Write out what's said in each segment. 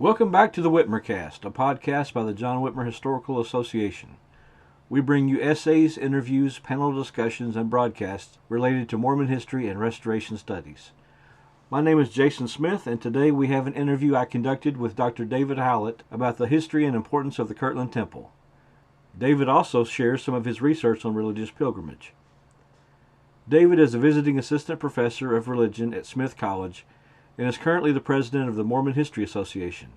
Welcome back to the Whitmer Cast, a podcast by the John Whitmer Historical Association. We bring you essays, interviews, panel discussions, and broadcasts related to Mormon history and restoration studies. My name is Jason Smith, and today we have an interview I conducted with Dr. David Howlett about the history and importance of the Kirtland Temple. David also shares some of his research on religious pilgrimage. David is a visiting assistant professor of religion at Smith College and is currently the president of the Mormon History Association.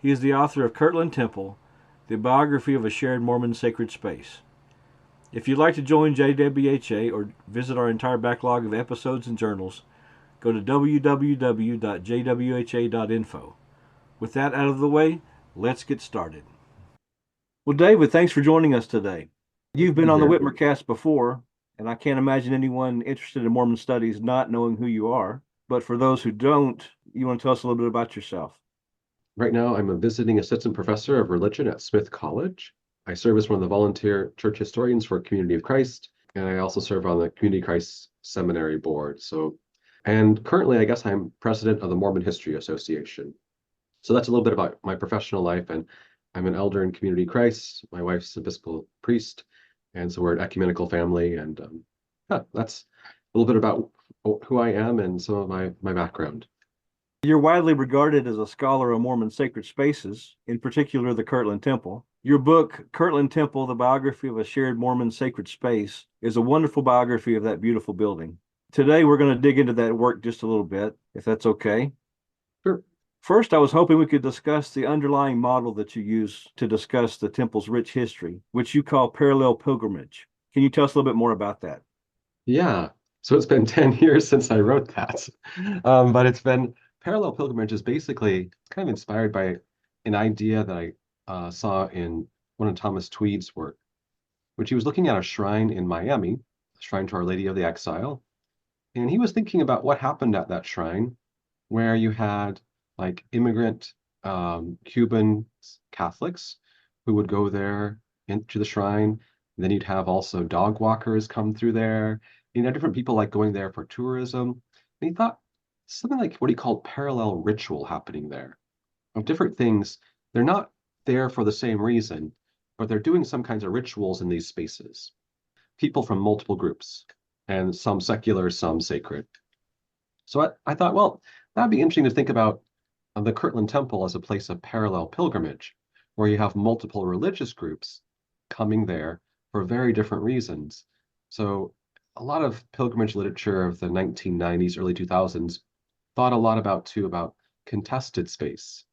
He is the author of Kirtland Temple, the biography of a shared Mormon sacred space. If you'd like to join JWHA or visit our entire backlog of episodes and journals, go to www.jwha.info. With that out of the way, let's get started. Well, David, thanks for joining us today. You've been on the Whitmer Cast before, and I can't imagine anyone interested in Mormon studies not knowing who you are. But for those who don't, you want to tell us a little bit about yourself? Right now, I'm a visiting assistant professor of religion at Smith College. I serve as one of the volunteer church historians for Community of Christ, and I also serve on the Community of Christ Seminary Board. And currently, I guess I'm president of the Mormon History Association. So that's a little bit about my professional life, and I'm an elder in Community of Christ. My wife's an Episcopal priest, and so we're an ecumenical family. And that's a little bit about who I am and some of my background. You're widely regarded as a scholar of Mormon sacred spaces, in particular the Kirtland Temple. Your book, Kirtland Temple, The Biography of a Shared Mormon Sacred Space, is a wonderful biography of that beautiful building. Today, we're going to dig into that work just a little bit, if that's okay. Sure. First, I was hoping we could discuss the underlying model that you use to discuss the temple's rich history, which you call parallel pilgrimage. Can you tell us a little bit more about that? Yeah. So it's been 10 years since I wrote that. But it's been parallel pilgrimage is basically kind of inspired by an idea that I saw in one of Thomas Tweed's work, which he was looking at a shrine in Miami, a shrine to Our Lady of the Exile. And he was thinking about what happened at that shrine, where you had like immigrant Cuban Catholics who would go there into the shrine. And then you'd have also dog walkers come through there. Different people like going there for tourism. And he thought something like what he called parallel ritual happening there of different things. They're not there for the same reason, but they're doing some kinds of rituals in these spaces. People from multiple groups, and some secular, some sacred. So I thought, well, that'd be interesting to think about the Kirtland Temple as a place of parallel pilgrimage, where you have multiple religious groups coming there for very different reasons. So a lot of pilgrimage literature of the 1990s, early 2000s thought a lot about contested space.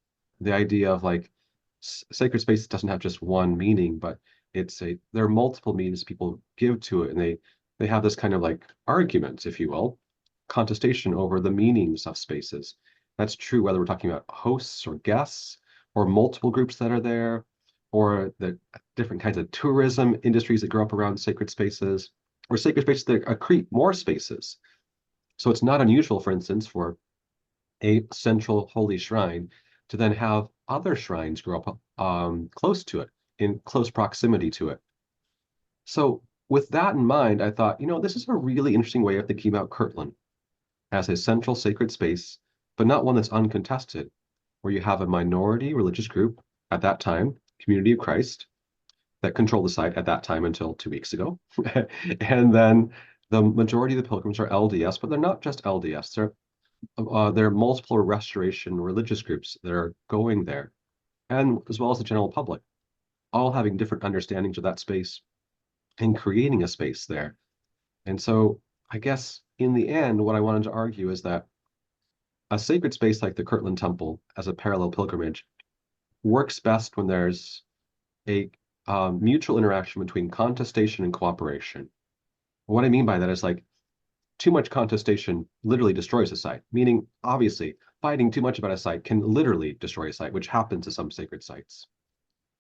The idea of like sacred space doesn't have just one meaning, but there are multiple meanings people give to it, and they have this kind of like argument, if you will, contestation over the meanings of spaces. That's true whether we're talking about hosts or guests or multiple groups that are there, or the different kinds of tourism industries that grow up around sacred spaces, or sacred spaces that accrete more spaces. So it's not unusual, for instance, for a central holy shrine to then have other shrines grow up close to it, in close proximity to it. So with that in mind, I thought, this is a really interesting way of thinking about Kirtland as a central sacred space, but not one that's uncontested, where you have a minority religious group at that time, Community of Christ, that control the site at that time until 2 weeks ago. And then the majority of the pilgrims are LDS, but they're not just LDS. There are multiple restoration religious groups that are going there, and as well as the general public, all having different understandings of that space and creating a space there. And so I guess in the end, what I wanted to argue is that a sacred space like the Kirtland Temple as a parallel pilgrimage works best when there's a mutual interaction between contestation and cooperation. What I mean by that is like too much contestation literally destroys a site, meaning obviously fighting too much about a site can literally destroy a site, which happens to some sacred sites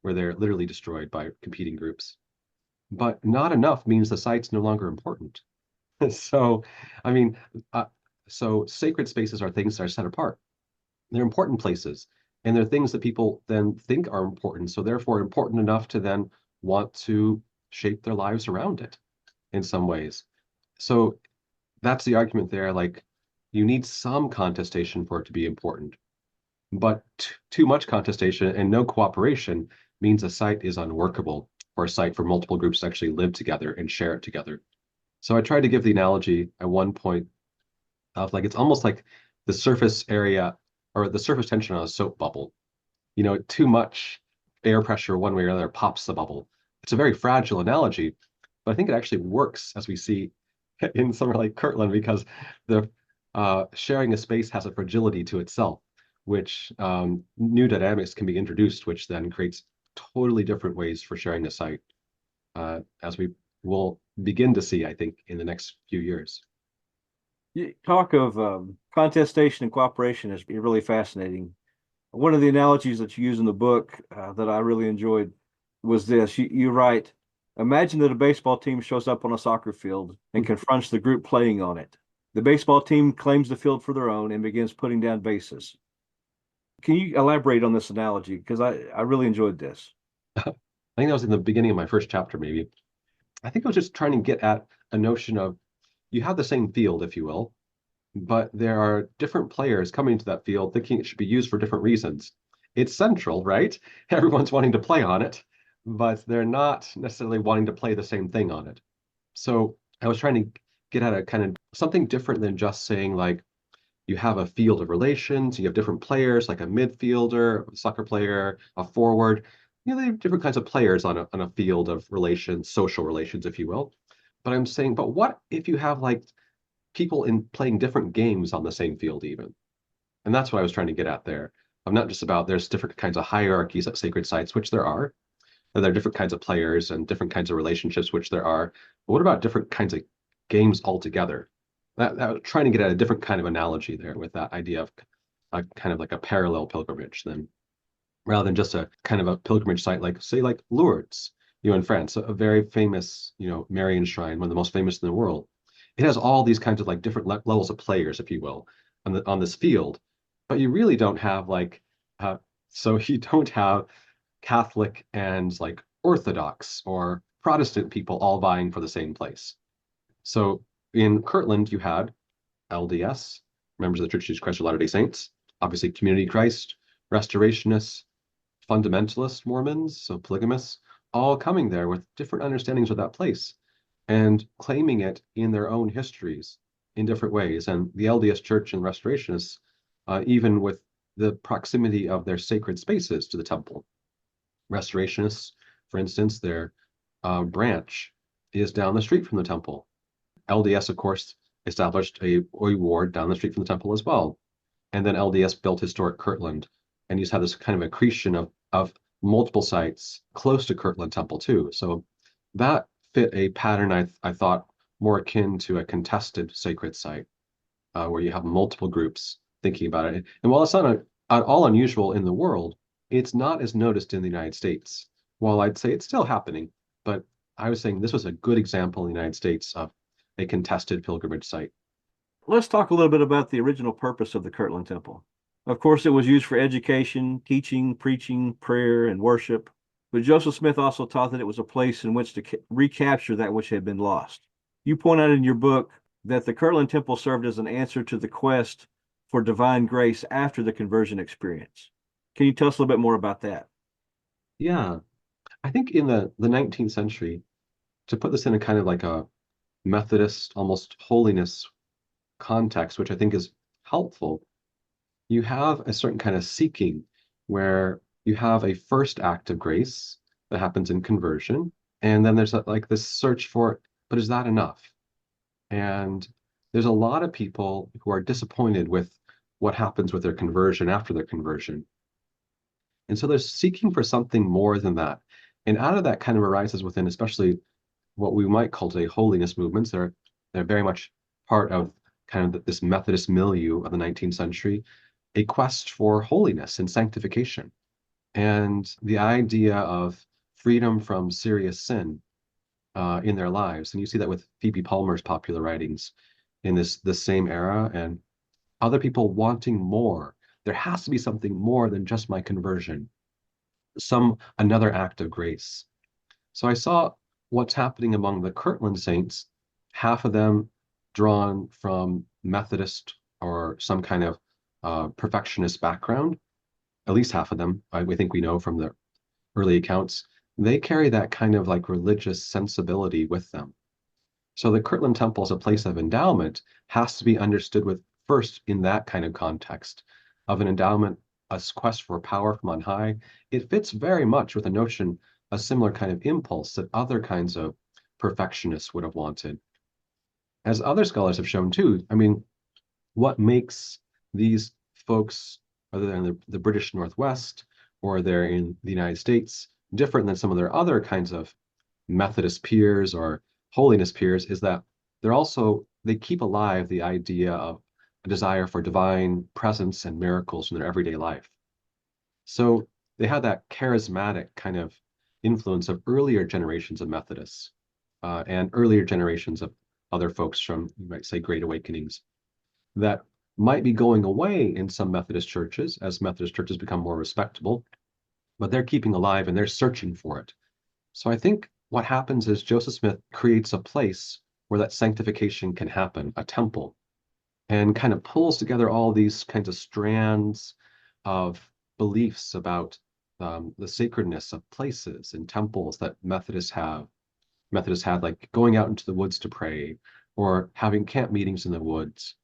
where they're literally destroyed by competing groups. But not enough means the site's no longer important. So, I mean, so sacred spaces are things that are set apart. They're important places, and they're things that people then think are important. So therefore important enough to then want to shape their lives around it in some ways. So that's the argument there. Like you need some contestation for it to be important. But too much contestation and no cooperation means a site is unworkable for a site for multiple groups to actually live together and share it together. So I tried to give the analogy at one point of like it's almost like the surface area or the surface tension on a soap bubble. Too much air pressure one way or another pops the bubble. It's a very fragile analogy, but I think it actually works as we see in somewhere like Kirtland because the sharing a space has a fragility to itself, which new dynamics can be introduced, which then creates totally different ways for sharing a site, as we will begin to see, I think, in the next few years. You talk of contestation and cooperation is really fascinating. One of the analogies that you use in the book that I really enjoyed was this. You write, imagine that a baseball team shows up on a soccer field and confronts the group playing on it. The baseball team claims the field for their own and begins putting down bases. Can you elaborate on this analogy? Because I really enjoyed this. I think that was in the beginning of my first chapter, maybe. I think I was just trying to get at a notion of you have the same field, if you will, but there are different players coming to that field thinking it should be used for different reasons. It's central, right? Everyone's wanting to play on it, but they're not necessarily wanting to play the same thing on it. So I was trying to get at a kind of something different than just saying like you have a field of relations, you have different players like a midfielder, a soccer player, a forward. They have different kinds of players on a field of relations, social relations, if you will. But I'm saying, but what if you have like people in playing different games on the same field even? And that's what I was trying to get at there. I'm not just about there's different kinds of hierarchies at sacred sites, which there are. And there are different kinds of players and different kinds of relationships, which there are. But what about different kinds of games altogether? That was trying to get at a different kind of analogy there with that idea of a kind of like a parallel pilgrimage then, rather than just a kind of a pilgrimage site like say like Lourdes, in France, a very famous, Marian shrine, one of the most famous in the world. It has all these kinds of like different levels of players, if you will, on this field, but you really don't have like so you don't have Catholic and like Orthodox or Protestant people all vying for the same place. So in Kirtland, you had LDS, members of the Church of Jesus Christ of Latter-day Saints, obviously Community Christ, Restorationists, fundamentalist Mormons, so polygamists, all coming there with different understandings of that place and claiming it in their own histories in different ways. And the LDS Church and Restorationists, even with the proximity of their sacred spaces to the temple. Restorationists, for instance, their branch is down the street from the temple. LDS, of course, established a ward down the street from the temple as well. And then LDS built historic Kirtland, and you just have this kind of accretion of multiple sites close to Kirtland Temple too. So that fit a pattern I thought more akin to a contested sacred site, where you have multiple groups thinking about it. And while it's not at all unusual in the world, it's not as noticed in the United States. While I'd say it's still happening, but I was saying this was a good example in the United States of a contested pilgrimage site. Let's talk a little bit about the original purpose of the Kirtland Temple. Of course, it was used for education, teaching, preaching, prayer, and worship. But Joseph Smith also taught that it was a place in which to recapture that which had been lost. You point out in your book that the Kirtland Temple served as an answer to the quest for divine grace after the conversion experience. Can you tell us a little bit more about that? Yeah, I think in the 19th century, to put this in a kind of like a Methodist, almost holiness context, which I think is helpful, you have a certain kind of seeking where you have a first act of grace that happens in conversion. And then there's like this search for, but is that enough? And there's a lot of people who are disappointed with what happens with their conversion after their conversion. And so they're seeking for something more than that. And out of that kind of arises within, especially what we might call today holiness movements. They're very much part of kind of this Methodist milieu of the 19th century, a quest for holiness and sanctification, and the idea of freedom from serious sin in their lives. And you see that with Phoebe Palmer's popular writings in this same era, and other people wanting more. There has to be something more than just my conversion, another act of grace. So I saw what's happening among the Kirtland saints, half of them drawn from Methodist or some kind of perfectionist background, at least half of them, we think we know from the early accounts, they carry that kind of like religious sensibility with them. So the Kirtland Temple as a place of endowment has to be understood with first in that kind of context of an endowment, a quest for power from on high. It fits very much with a notion, a similar kind of impulse that other kinds of perfectionists would have wanted. As other scholars have shown too, I mean, what makes these folks, whether they're in the British Northwest or they're in the United States, different than some of their other kinds of Methodist peers or holiness peers, is that they keep alive the idea of a desire for divine presence and miracles in their everyday life. So they had that charismatic kind of influence of earlier generations of Methodists and earlier generations of other folks from, you might say, Great Awakenings that might be going away in some Methodist churches as Methodist churches become more respectable, but they're keeping alive and they're searching for it. So I think what happens is Joseph Smith creates a place where that sanctification can happen, a temple, and kind of pulls together all these kinds of strands of beliefs about the sacredness of places and temples that Methodists have. Methodists had like going out into the woods to pray or having camp meetings in the woods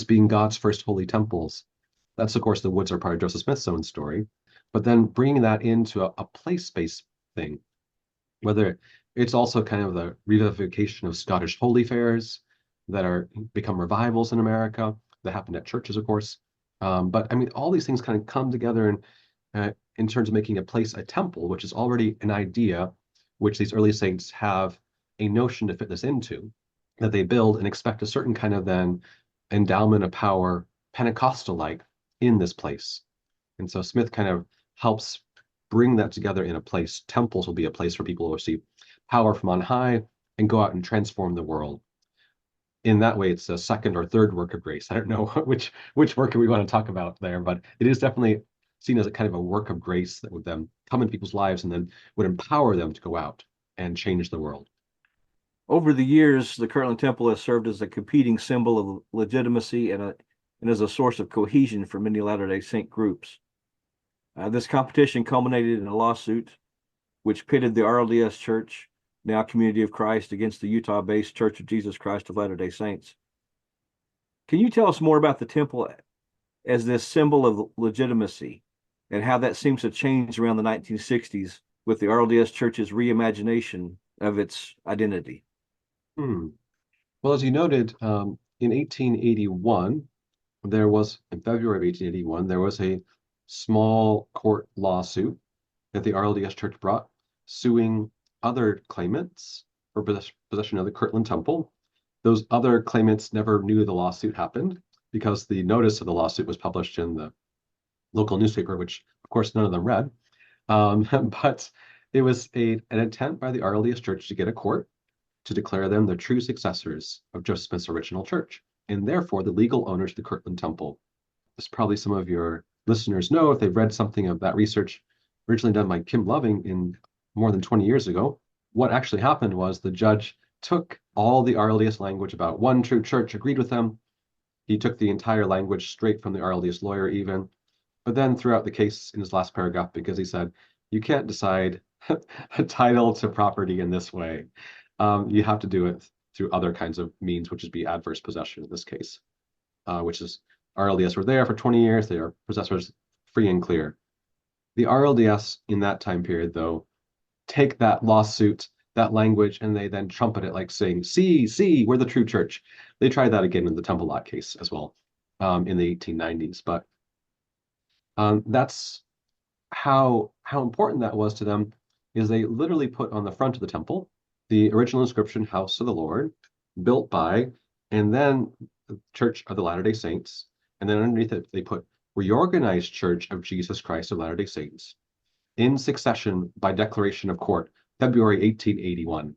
being God's first holy temples. That's, of course, the woods are part of Joseph Smith's own story, but then bringing that into a place-based thing, whether it's also kind of the revivification of Scottish holy fairs that are become revivals in America that happened at churches, of course. But I mean, all these things kind of come together in terms of making a place a temple, which is already an idea which these early saints have a notion to fit this into, that they build and expect a certain kind of then endowment of power, Pentecostal-like, in this place. And so Smith kind of helps bring that together in a place. Temples will be a place where people will receive power from on high and go out and transform the world. In that way, it's a second or third work of grace. I don't know which work we want to talk about there, but it is definitely seen as a kind of a work of grace that would then come in people's lives and then would empower them to go out and change the world. Over the years, the Kirtland Temple has served as a competing symbol of legitimacy and as a source of cohesion for many Latter-day Saint groups. This competition culminated in a lawsuit which pitted the RLDS Church, now Community of Christ, against the Utah-based Church of Jesus Christ of Latter-day Saints. Can you tell us more about the temple as this symbol of legitimacy and how that seems to change around the 1960s with the RLDS Church's reimagination of its identity? Well, as you noted, in 1881, in February of 1881, there was a small court lawsuit that the RLDS Church brought, suing other claimants for possession of the Kirtland Temple. Those other claimants never knew the lawsuit happened because the notice of the lawsuit was published in the local newspaper, which of course none of them read. But it was an attempt by the RLDS Church to get a court to declare them the true successors of Joseph Smith's original church, and therefore the legal owners of the Kirtland Temple. As probably some of your listeners know, if they've read something of that research originally done by Kim Loving in more than 20 years ago, what actually happened was the judge took all the RLDS language about one true church, agreed with them. He took the entire language straight from the RLDS lawyer even, but then threw out the case in his last paragraph because he said, you can't decide a title to property in this way. You have to do it through other kinds of means, which would be adverse possession in this case, which is RLDS were there for 20 years. They are possessors free and clear. The RLDS in that time period, though, take that lawsuit, that language, and they then trumpet it like saying, see, we're the true church. They tried that again in the Temple Lot case as well in the 1890s. But that's how important that was to them, is they literally put on the front of the temple the original inscription, House of the Lord, built by, and then the Church of the Latter-day Saints. And then underneath it, they put Reorganized Church of Jesus Christ of Latter-day Saints in succession by declaration of court, February 1881.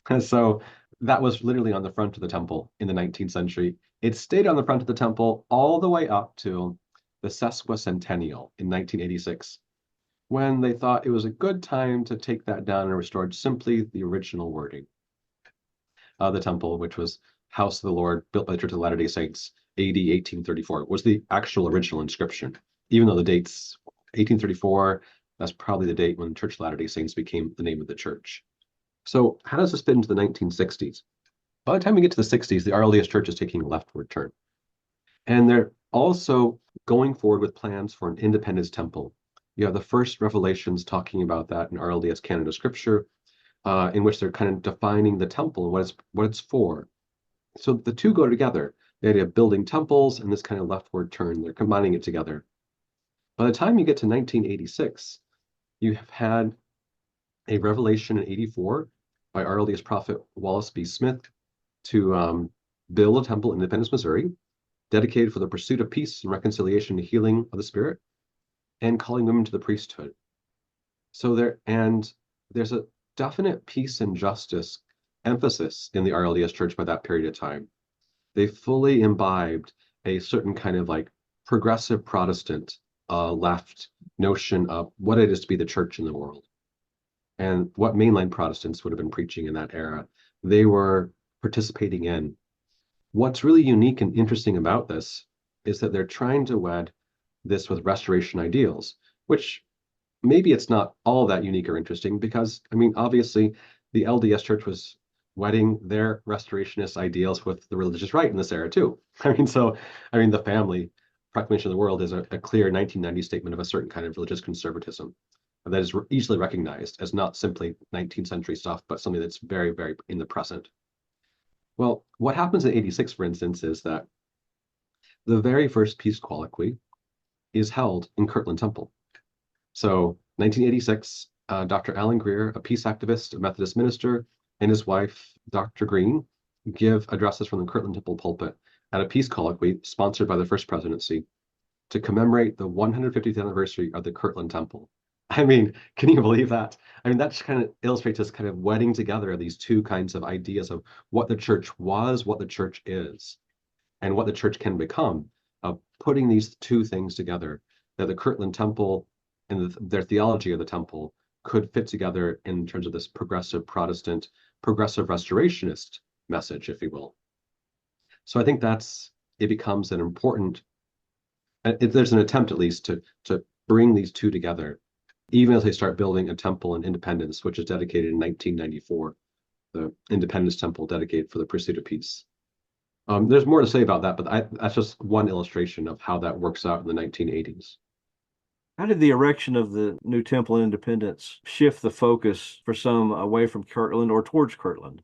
And so that was literally on the front of the temple in the 19th century. It stayed on the front of the temple all the way up to the sesquicentennial in 1986, when they thought it was a good time to take that down and restore simply the original wording of the temple, which was House of the Lord, built by the Church of the Latter-day Saints, AD 1834, was the actual original inscription, even though the dates 1834, that's probably the date when Church of Latter-day Saints became the name of the church. So how does this fit into the 1960s? By the time we get to the 60s, the RLDS Church is taking a leftward turn. And they're also going forward with plans for an independence temple. You have the first revelations talking about that in RLDS Canada Scripture, in which they're kind of defining the temple and what it's for. So the two go together. The idea of building temples and this kind of leftward turn, they're combining it together. By the time you get to 1986, you have had a revelation in 84 by RLDS prophet Wallace B. Smith to build a temple in Independence, Missouri, dedicated for the pursuit of peace and reconciliation and healing of the spirit, and calling women to the priesthood. So there's a definite peace and justice emphasis in the RLDS Church by that period of time. They fully imbibed a certain kind of like progressive Protestant left notion of what it is to be the church in the world. And what mainline Protestants would have been preaching in that era, they were participating in. What's really unique and interesting about this is that they're trying to wed this with restoration ideals, which maybe it's not all that unique or interesting because, I mean, obviously the LDS Church was wedding their restorationist ideals with the religious right in this era too. The family proclamation of the world is a clear 1990 statement of a certain kind of religious conservatism that is easily recognized as not simply 19th century stuff, but something that's very, very in the present. Well, what happens in 86, for instance, is that the very first peace colloquy is held in Kirtland Temple. So 1986, Dr. Alan Greer, a peace activist, a Methodist minister, and his wife, Dr. Green, give addresses from the Kirtland Temple pulpit at a peace colloquy sponsored by the First Presidency to commemorate the 150th anniversary of the Kirtland Temple. I mean, can you believe that? I mean, that just kind of illustrates this kind of wedding together of these two kinds of ideas of what the church was, what the church is, and what the church can become, of putting these two things together, that the Kirtland Temple and their theology of the temple could fit together in terms of this progressive Protestant, progressive restorationist message, if you will. So I think it becomes an important, there's an attempt at least to bring these two together, even as they start building a temple in Independence, which is dedicated in 1994, the Independence Temple dedicated for the pursuit of peace. There's more to say about that, but that's just one illustration of how that works out in the 1980s. How did the erection of the new temple in Independence shift the focus for some away from Kirtland or towards Kirtland?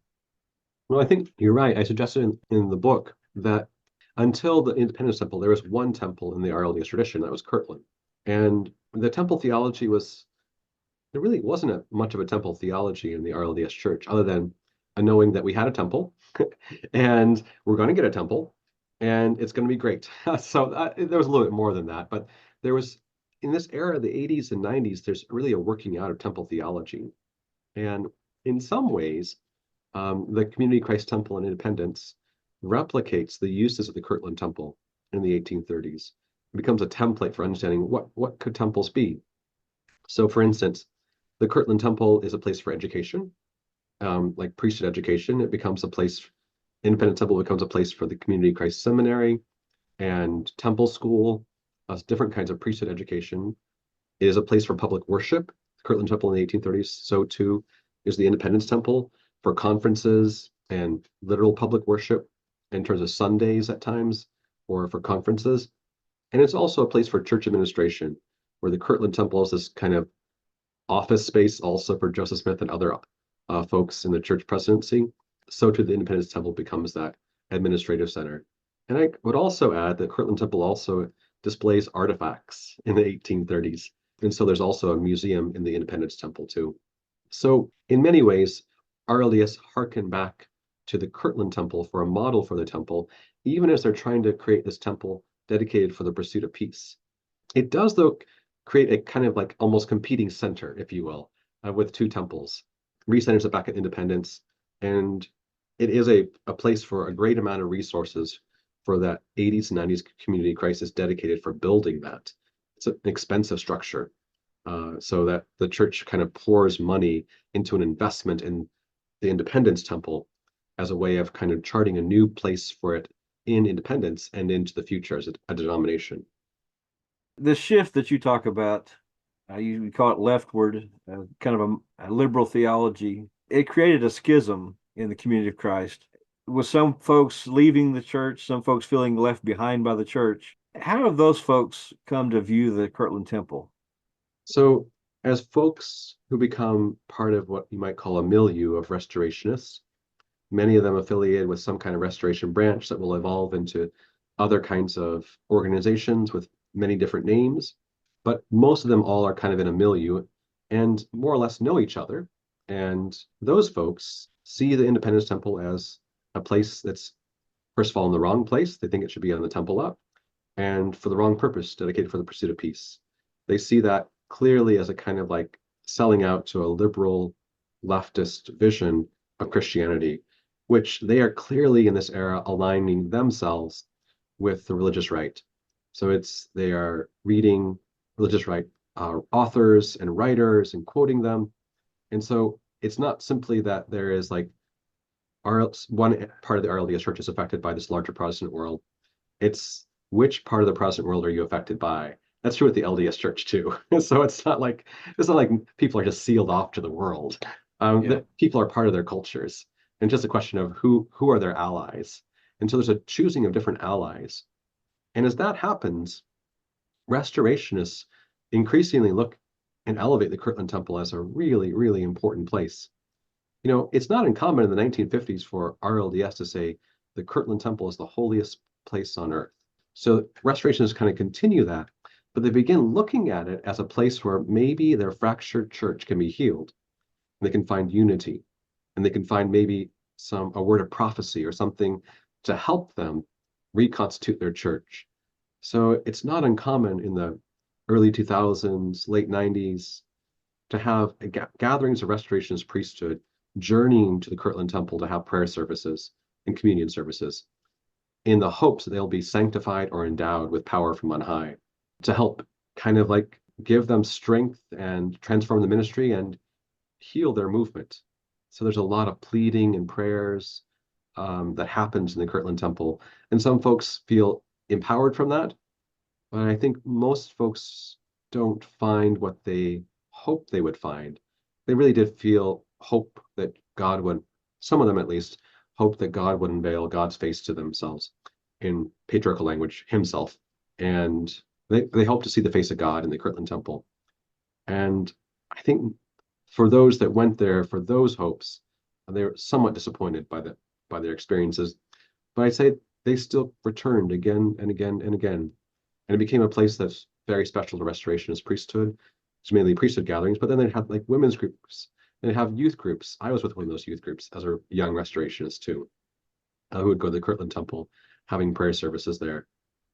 Well, I think you're right. I suggested in the book that until the Independence Temple, there was one temple in the RLDS tradition, that was Kirtland. And the temple theology there really wasn't much of a temple theology in the RLDS Church, other than a knowing that we had a temple and we're going to get a temple and it's going to be great. So there was a little bit more than that, but there was, in this era, the 80s and 90s, there's really a working out of temple theology. And in some ways, the Community Christ Temple in Independence replicates the uses of the Kirtland Temple in the 1830s. It becomes a template for understanding what could temples be. So, for instance, the Kirtland Temple is a place for education, like priesthood education. It becomes a place, Independent Temple becomes a place for the Community Christ Seminary and Temple School, different kinds of priesthood education. It is a place for public worship. The Kirtland Temple in the 1830s, so too is the Independence Temple, for conferences and literal public worship in terms of Sundays at times, or for conferences. And it's also a place for church administration, where the Kirtland Temple is this kind of office space also for Joseph Smith and other folks in the church presidency. So too the Independence Temple becomes that administrative center. And I would also add that Kirtland Temple also displays artifacts in the 1830s. And so there's also a museum in the Independence Temple too. So in many ways, RLDS harken back to the Kirtland Temple for a model for the temple, even as they're trying to create this temple dedicated for the pursuit of peace. It does, though, create a kind of like almost competing center, if you will, with two temples. Recenters it back at Independence, and it is a place for a great amount of resources for that 80s and 90s community crisis dedicated for building that. It's an expensive structure, so that the church kind of pours money into an investment in the Independence Temple as a way of kind of charting a new place for it in Independence and into the future as a denomination. the shift that you talk about, you call it leftward, kind of a liberal theology. It created a schism in the community of Christ, with some folks leaving the church, some folks feeling left behind by the church. How have those folks come to view the Kirtland Temple? So, as folks who become part of what you might call a milieu of restorationists, many of them affiliated with some kind of restoration branch that will evolve into other kinds of organizations with many different names, but most of them all are kind of in a milieu and more or less know each other. And those folks see the Independence Temple as a place that's, first of all, in the wrong place. They think it should be on the Temple lot, and for the wrong purpose, dedicated for the pursuit of peace. They see that clearly as a kind of like selling out to a liberal leftist vision of Christianity, which they are clearly in this era aligning themselves with the religious right. So they are reading religious right authors and writers and quoting them. And so it's not simply that there is like one part of the RLDS church is affected by this larger Protestant world. It's which part of the Protestant world are you affected by? That's true with the LDS Church too. So it's not like people are just sealed off to the world. Yeah. People are part of their cultures, and just a question of who are their allies. And so there's a choosing of different allies. And as that happens, restorationists increasingly look and elevate the Kirtland Temple as a really, really important place. It's not uncommon in the 1950s for RLDS to say the Kirtland Temple is the holiest place on earth. So restorationists kind of continue that, but they begin looking at it as a place where maybe their fractured church can be healed. And they can find unity, and they can find maybe a word of prophecy or something to help them reconstitute their church. So it's not uncommon in the early 2000s, late 90s, to have gatherings of restorationist priesthood journeying to the Kirtland Temple to have prayer services and communion services in the hopes that they'll be sanctified or endowed with power from on high to help kind of like give them strength and transform the ministry and heal their movement. So there's a lot of pleading and prayers that happens in the Kirtland Temple. And some folks feel empowered from that, but I think most folks don't find what they hope they would find. They really did feel hope that God would, some of them at least, hope that God would unveil God's face to themselves in patriarchal language, himself. And they hope to see the face of God in the Kirtland Temple. And I think for those that went there for those hopes, they were somewhat disappointed by their experiences. But I'd say they still returned again and again and again. And it became a place that's very special to Restorationist priesthood. It's mainly priesthood gatherings, but then they'd have like women's groups, they'd have youth groups. I was with one of those youth groups as a young Restorationist too, who would go to the Kirtland Temple, having prayer services there.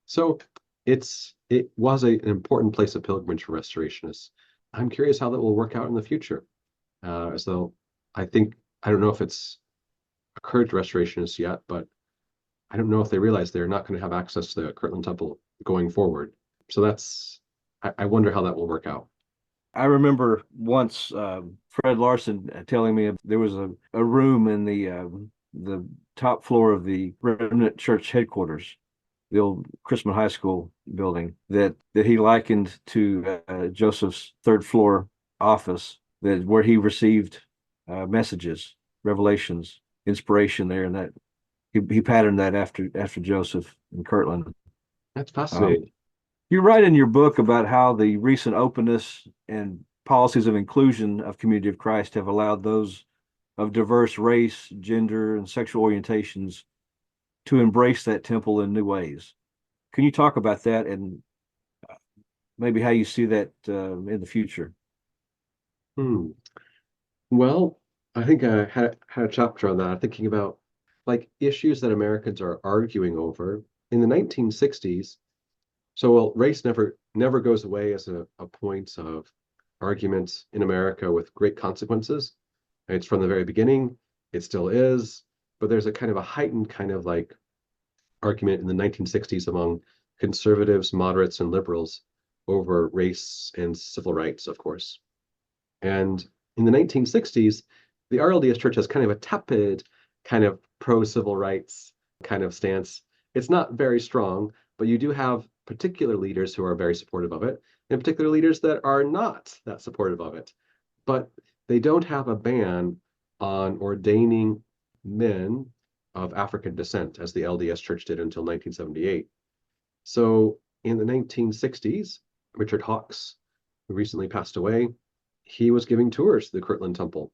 So it was an important place of pilgrimage for Restorationists. I'm curious how that will work out in the future. As though I don't know if it's occurred to Restorationists yet, but I don't know if they realize they're not going to have access to the Kirtland Temple going forward. So I wonder how that will work out. I remember once Fred Larson telling me there was a room in the top floor of the Remnant Church headquarters, the old Chrisman High School building, that he likened to Joseph's third floor office, that where he received messages, revelations, inspiration there, and that he patterned that after Joseph and Kirtland. That's fascinating. You write in your book about how the recent openness and policies of inclusion of Community of Christ have allowed those of diverse race, gender, and sexual orientations to embrace that temple in new ways. Can you talk about that and maybe how you see that in the future? Hmm. Well, I think I had a chapter on that, thinking about like issues that Americans are arguing over in the 1960s. So, well, race never goes away as a point of argument in America with great consequences. It's from the very beginning, it still is, but there's a kind of a heightened kind of like argument in the 1960s among conservatives, moderates, and liberals over race and civil rights, of course. And in the 1960s, the RLDS Church has kind of a tepid, kind of pro-civil rights kind of stance. It's not very strong, but you do have particular leaders who are very supportive of it, and particular leaders that are not that supportive of it. But they don't have a ban on ordaining men of African descent, as the LDS Church did until 1978. So in the 1960s, Richard Hawkes, who recently passed away, he was giving tours to the Kirtland Temple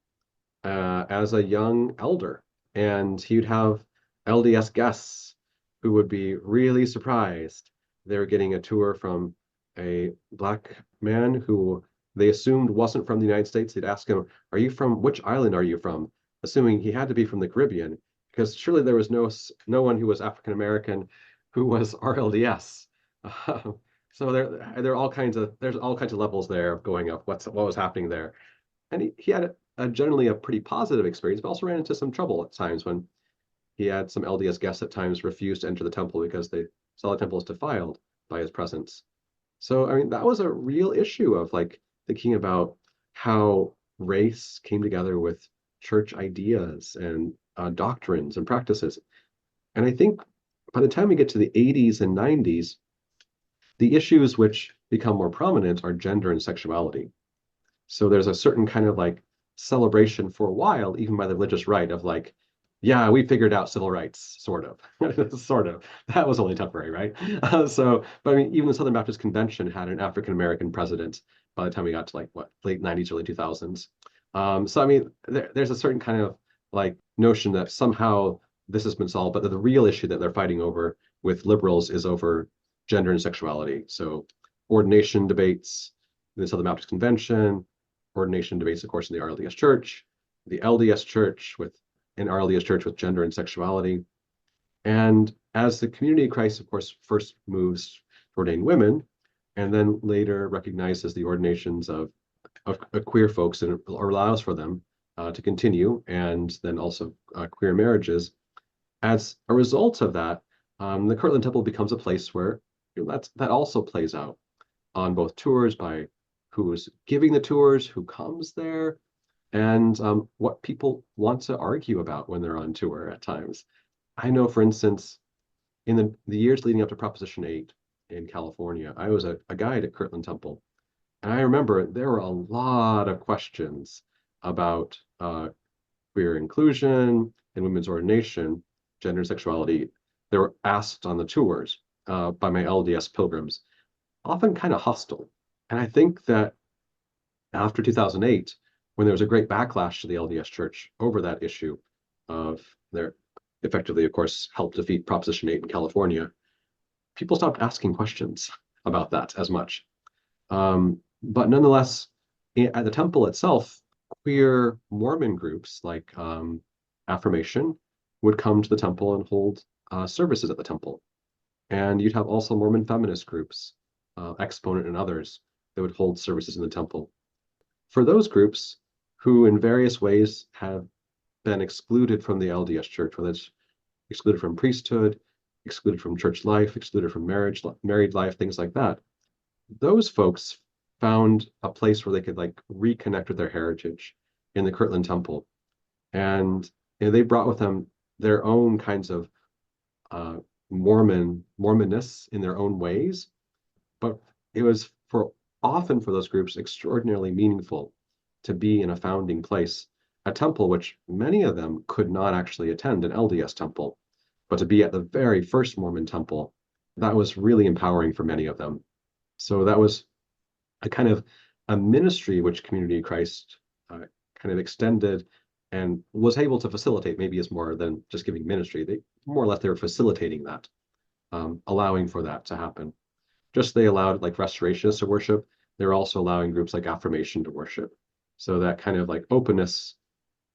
as a young elder. And he would have LDS guests who would be really surprised. They were getting a tour from a Black man who they assumed wasn't from the United States. They'd ask him, "Are you from, which island are you from?" Assuming he had to be from the Caribbean, because surely there was no one who was African American who was RLDS. So there are all kinds of there's all kinds of levels there of going up. What was happening there? And he had generally a pretty positive experience, but also ran into some trouble at times when he had some LDS guests at times refuse to enter the temple because they saw the temple as defiled by his presence. So I mean that was a real issue of like thinking about how race came together with church ideas and doctrines and practices. And I think by the time we get to the 80s and 90s, the issues which become more prominent are gender and sexuality. So there's a certain kind of like celebration for a while, even by the religious right, of like, yeah, we figured out civil rights, sort of, sort of. That was only temporary, right? But I mean, even the Southern Baptist Convention had an African American president by the time we got to like what late 90s, early 2000s. So I mean, there's a certain kind of like notion that somehow this has been solved, but the real issue that they're fighting over with liberals is over gender and sexuality. So ordination debates, the Southern Baptist Convention, ordination debates, of course, in the RLDS Church, the LDS Church with an RLDS Church with gender and sexuality. And as the community of Christ, of course, first moves to ordain women, and then later recognizes the ordinations of queer folks and allows for them to continue, and then also queer marriages. As a result of that, the Kirtland Temple becomes a place where that also plays out on both tours by who's giving the tours, who comes there, and what people want to argue about when they're on tour at times. I know, for instance, in the years leading up to Proposition 8 in California, I was a guide at Kirtland Temple. And I remember there were a lot of questions about queer inclusion and women's ordination, gender and sexuality. They were asked on the tours by my LDS pilgrims, often kind of hostile. And I think that after 2008, when there was a great backlash to the LDS Church over that issue of their effectively, of course, helped defeat Proposition 8 in California, people stopped asking questions about that as much. But nonetheless, at the temple itself, queer Mormon groups like Affirmation would come to the temple and hold services at the temple. And you'd have also Mormon feminist groups, Exponent and others, that would hold services in the temple. For those groups who in various ways have been excluded from the LDS Church, whether it's excluded from priesthood, excluded from church life, excluded from married life, things like that, those folks found a place where they could like reconnect with their heritage in the Kirtland Temple. And they brought with them their own kinds of Mormonness in their own ways. But it was often for those groups extraordinarily meaningful to be in a founding place, a temple which many of them could not actually attend, an LDS temple, but to be at the very first Mormon temple, that was really empowering for many of them. So that was a kind of a ministry which Community of Christ kind of extended and was able to facilitate, maybe is more than just giving ministry. They more or less they were facilitating that, allowing for that to happen. Just they allowed like restorationists to worship. They're also allowing groups like Affirmation to worship. So that kind of like openness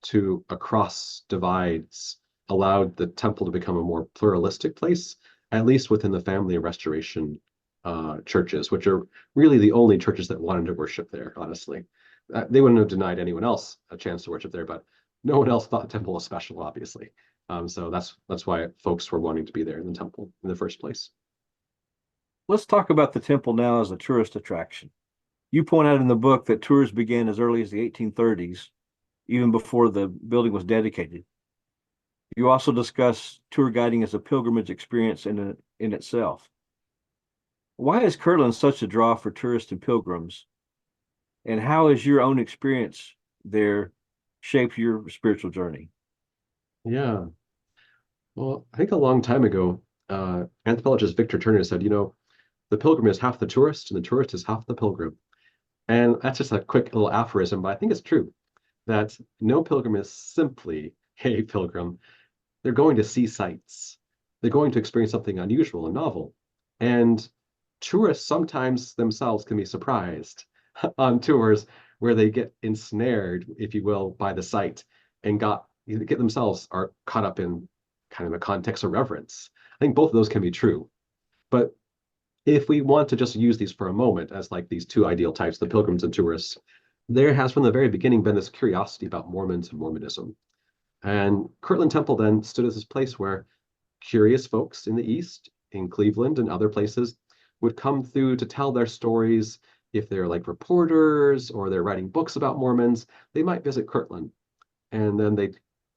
to across divides allowed the temple to become a more pluralistic place, at least within the family of restoration churches, which are really the only churches that wanted to worship there, honestly. They wouldn't have denied anyone else a chance to worship there, but no one else thought the temple was special, obviously. So that's why folks were wanting to be there in the temple in the first place. Let's talk about the temple now as a tourist attraction. You point out in the book that tours began as early as the 1830s, even before the building was dedicated. You also discuss tour guiding as a pilgrimage experience in itself. Why is Kirtland such a draw for tourists and pilgrims? And how has your own experience there shaped your spiritual journey? Yeah. Well, I think a long time ago, anthropologist Victor Turner said, the pilgrim is half the tourist and the tourist is half the pilgrim. And that's just a quick little aphorism, but I think it's true that no pilgrim is simply a pilgrim. They're going to see sights. They're going to experience something unusual and novel. And tourists sometimes themselves can be surprised on tours where they get ensnared, if you will, by the sight and get themselves are caught up in kind of a context of reverence. I think both of those can be true. But if we want to just use these for a moment as like these two ideal types, the pilgrims and tourists, there has from the very beginning been this curiosity about Mormons and Mormonism. And Kirtland Temple then stood as this place where curious folks in the East, in Cleveland and other places, would come through to tell their stories. If they're like reporters or they're writing books about Mormons, they might visit Kirtland. And then they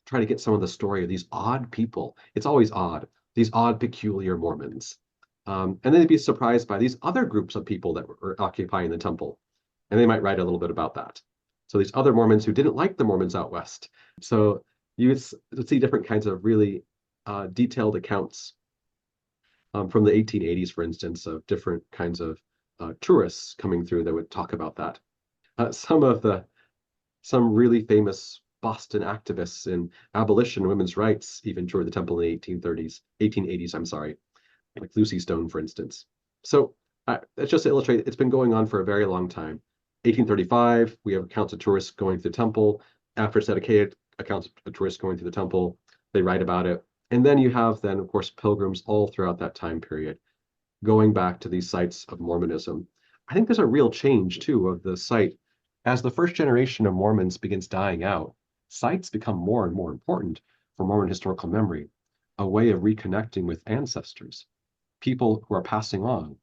try to get some of the story of these odd people. It's always odd, these odd, peculiar Mormons. And then they'd be surprised by these other groups of people that were occupying the temple. And they might write a little bit about that. So these other Mormons who didn't like the Mormons out west. So you would see different kinds of really detailed accounts from the 1880s, for instance, of different kinds of tourists coming through that would talk about that. Some really famous Boston activists in abolition, women's rights, even toured the temple in the 1880s, I'm sorry, like Lucy Stone, for instance. So it's just to illustrate, it's been going on for a very long time. 1835, we have accounts of tourists going to the temple. After it's dedicated, accounts of tourists going to the temple. They write about it. And then you have then, of course, pilgrims all throughout that time period, going back to these sites of Mormonism. I think there's a real change, too, of the site. As the first generation of Mormons begins dying out, sites become more and more important for Mormon historical memory, a way of reconnecting with ancestors, people who are passing on.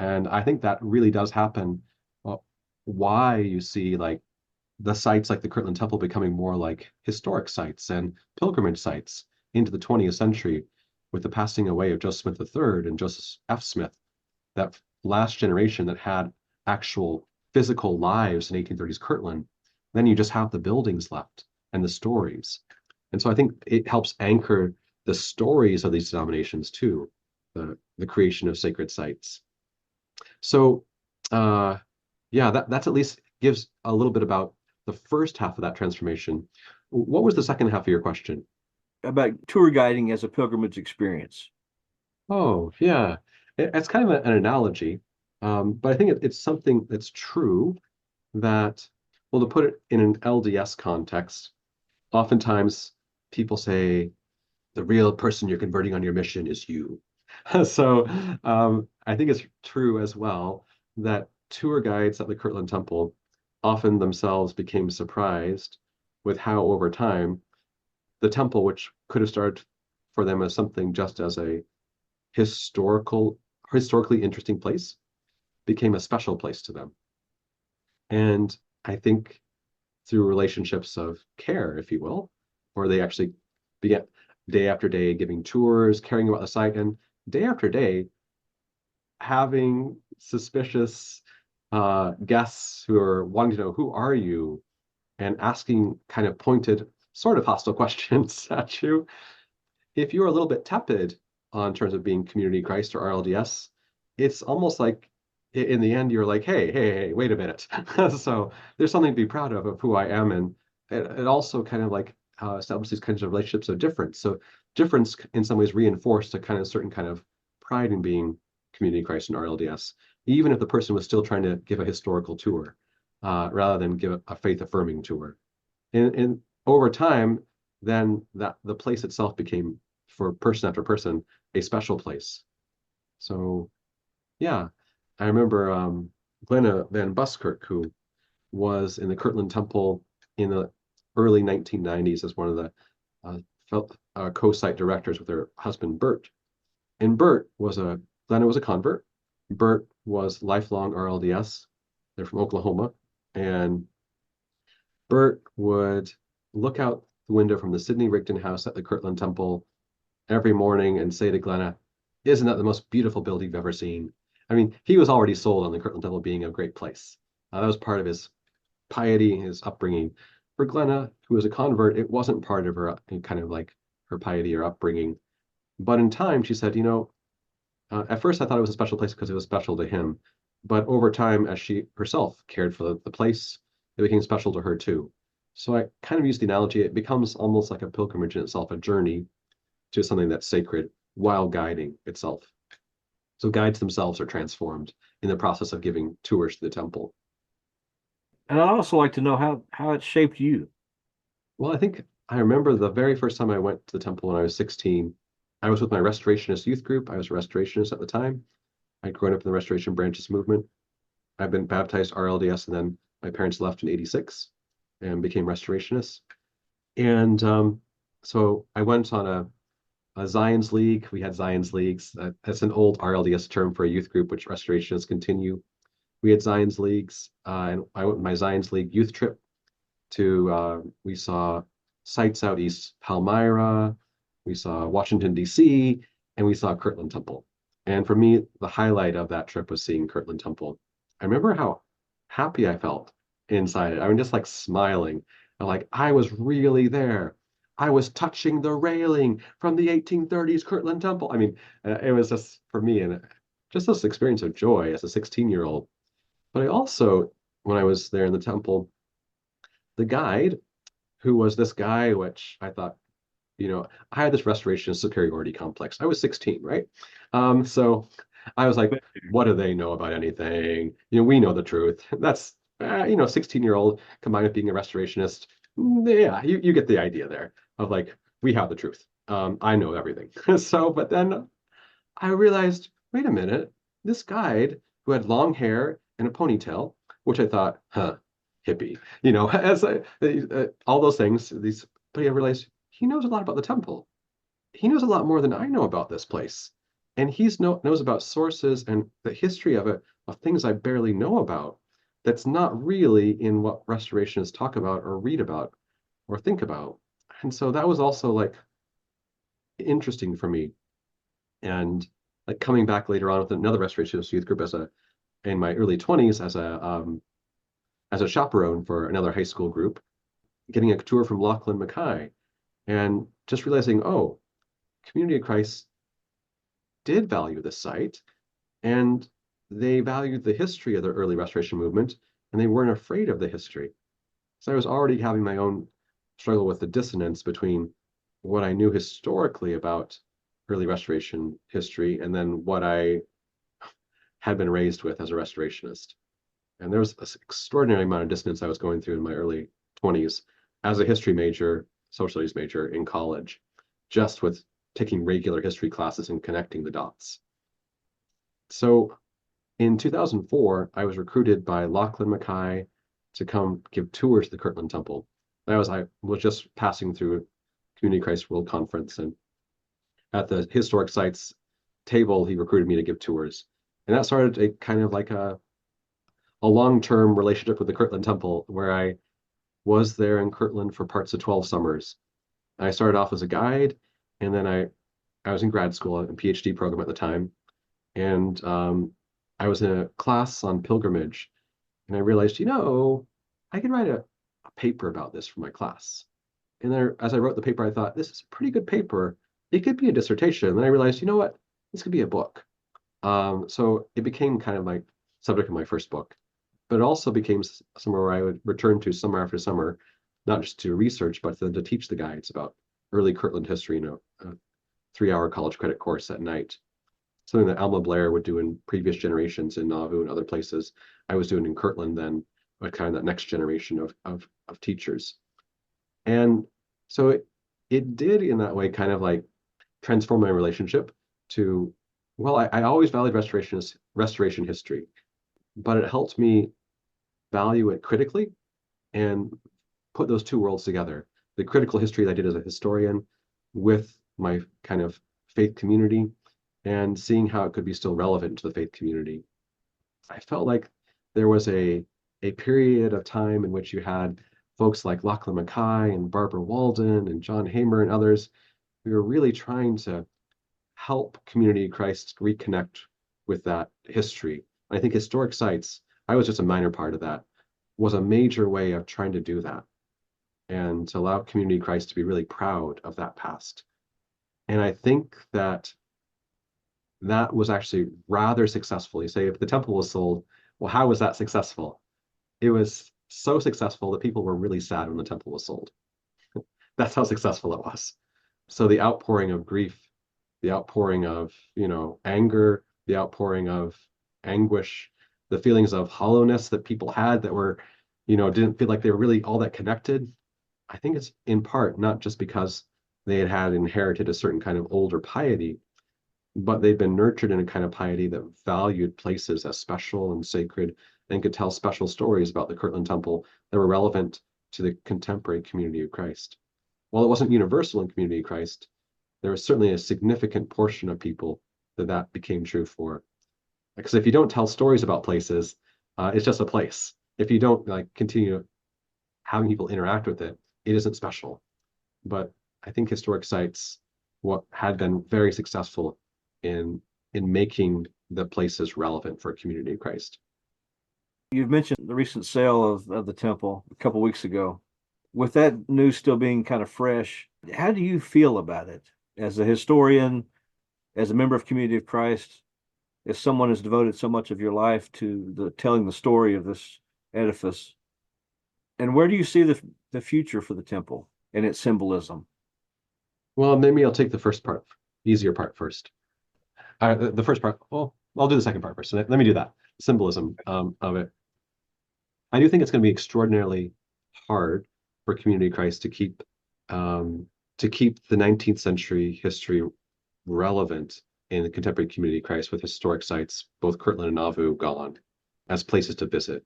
And I think that really does happen. Well, why you see like the sites like the Kirtland Temple becoming more like historic sites and pilgrimage sites into the 20th century with the passing away of Joseph Smith III and Joseph F. Smith, that last generation that had actual physical lives in 1830s Kirtland. Then you just have the buildings left and the stories. And so I think it helps anchor the stories of these denominations too, the creation of sacred sites. So yeah, that's at least gives a little bit about the first half of that transformation. What was the second half of your question? About tour guiding as a pilgrimage experience. Oh, yeah. It's kind of an analogy, but I think it's something that's true that, well, to put it in an LDS context, oftentimes people say the real person you're converting on your mission is you. So I think it's true as well that tour guides at the Kirtland Temple often themselves became surprised with how over time the temple, which could have started for them as something just as a historically interesting place, became a special place to them. And I think through relationships of care, if you will, where they actually began day after day giving tours, caring about the site, and day after day having suspicious guests who are wanting to know who are you and asking kind of pointed, sort of hostile questions at you. If you're a little bit tepid on terms of being Community Christ or RLDS, it's almost like in the end you're like, hey, wait a minute. So there's something to be proud of who I am, and it also kind of like establishes these kinds of relationships of difference. So difference in some ways reinforced a kind of certain kind of pride in being Community Christ and RLDS, even if the person was still trying to give a historical tour rather than give a faith affirming tour. And over time, then that the place itself became, for person after person, a special place. So yeah, I remember Glenna Van Buskirk, who was in the Kirtland Temple in the early 1990s as one of the co-site directors with her husband Bert. And Glenna was a convert. Bert was lifelong RLDS. They're from Oklahoma, and Bert would look out the window from the Sidney Rigdon house at the Kirtland Temple every morning and say to Glenna, "Isn't that the most beautiful building you've ever seen?" I mean, he was already sold on the Kirtland Temple being a great place. That was part of his piety, his upbringing. For Glenna, who was a convert, it wasn't part of her kind of like her piety or upbringing. But in time, she said, at first I thought it was a special place because it was special to him. But over time, as she herself cared for the place, it became special to her too. So I kind of use the analogy, it becomes almost like a pilgrimage in itself, a journey to something that's sacred while guiding itself. So guides themselves are transformed in the process of giving tours to the temple. And I'd also like to know how it shaped you. Well, I think I remember the very first time I went to the temple when I was 16. I was with my Restorationist youth group. I was a Restorationist at the time. I'd grown up in the Restoration Branches movement. I've been baptized RLDS, and then my parents left in '86 and became Restorationists. And so I went on a Zion's League. We had Zion's Leagues. That's an old RLDS term for a youth group, which Restorationists continue. We had Zion's Leagues, and I went on my Zion's League youth trip we saw sites out east, Palmyra, we saw Washington, D.C., and we saw Kirtland Temple. And for me, the highlight of that trip was seeing Kirtland Temple. I remember how happy I felt inside it. I mean, just like smiling. Like I was really there. I was touching the railing from the 1830s Kirtland Temple. I mean, it was just for me and just this experience of joy as a 16-year-old. But I also, when I was there in the temple, the guide, who was this guy, which I thought, I had this restoration superiority complex. I was 16, right? So I was like, what do they know about anything? We know the truth. That's, 16-year-old combined with being a restorationist. Yeah, you get the idea there of like, we have the truth. I know everything. So, but then I realized, wait a minute, this guide who had long hair and a ponytail, which I thought, hippie, as all those things, but I realized he knows a lot about the temple. He knows a lot more than I know about this place. And knows about sources and the history of it, of things I barely know about. That's not really in what restorationists talk about or read about or think about. And so that was also like interesting for me. And like coming back later on with another restorationist youth group in my early 20s as a chaperone for another high school group, getting a tour from Lachlan Mackay and just realizing, oh, Community of Christ did value this site and they valued the history of the early restoration movement and they weren't afraid of the history. So I was already having my own struggle with the dissonance between what I knew historically about early restoration history and then what I had been raised with as a restorationist. And there was an extraordinary amount of dissonance I was going through in my early 20s as a history major, social studies major in college, just with taking regular history classes and connecting the dots. So in 2004, I was recruited by Lachlan Mackay to come give tours to the Kirtland Temple. I was just passing through Community Christ World Conference, and at the historic sites table, he recruited me to give tours. And that started a kind of like a long-term relationship with the Kirtland Temple, where I was there in Kirtland for parts of 12 summers. I started off as a guide, and then I was in grad school, a PhD program at the time, and I was in a class on pilgrimage, and I realized, I could write a paper about this for my class. And then as I wrote the paper, I thought, this is a pretty good paper. It could be a dissertation. And then I realized, you know what? This could be a book. So it became kind of my subject of my first book, but it also became somewhere where I would return to summer after summer, not just to research, but then to teach the guides about early Kirtland history in a 3-hour college credit course at night. Something that Alma Blair would do in previous generations in Nauvoo and other places. I was doing in Kirtland then, but kind of that next generation of teachers. And so it did in that way kind of like transform my relationship to, well, I always valued restoration history, but it helped me value it critically and put those two worlds together. The critical history that I did as a historian with my kind of faith community and seeing how it could be still relevant to the faith community. I felt like there was a period of time in which you had folks like Lachlan Mackay and Barbara Walden and John Hamer and others who were really trying to help Community of Christ reconnect with that history. I think historic sites, I was just a minor part of that, was a major way of trying to do that and to allow Community Christ to be really proud of that past. And I think that that was actually rather successful. You say if the temple was sold, well, how was that successful? It was so successful that people were really sad when the temple was sold. That's how successful it was. So the outpouring of grief, the outpouring of, anger, the outpouring of anguish, the feelings of hollowness that people had that were, didn't feel like they were really all that connected. I think it's in part not just because they had inherited a certain kind of older piety, but they'd been nurtured in a kind of piety that valued places as special and sacred and could tell special stories about the Kirtland Temple that were relevant to the contemporary community of Christ. While it wasn't universal in community of Christ, there was certainly a significant portion of people that became true for. Because if you don't tell stories about places, it's just a place. If you don't continue having people interact with it, it isn't special. But I think historic sites what had been very successful in making the places relevant for a community of Christ. You've mentioned the recent sale of the temple a couple weeks ago. With that news still being kind of fresh, how do you feel about it as a historian, as a member of Community of Christ, as someone who's devoted so much of your life to telling the story of this edifice? And where do you see the future for the temple and its symbolism? Well, maybe I'll take the first part, easier part first. The first part, well, I'll do the second part first. So let me do that. Symbolism of it. I do think it's going to be extraordinarily hard for Community of Christ to keep the 19th century history relevant in the contemporary Community of Christ with historic sites, both Kirtland and Nauvoo, gone as places to visit.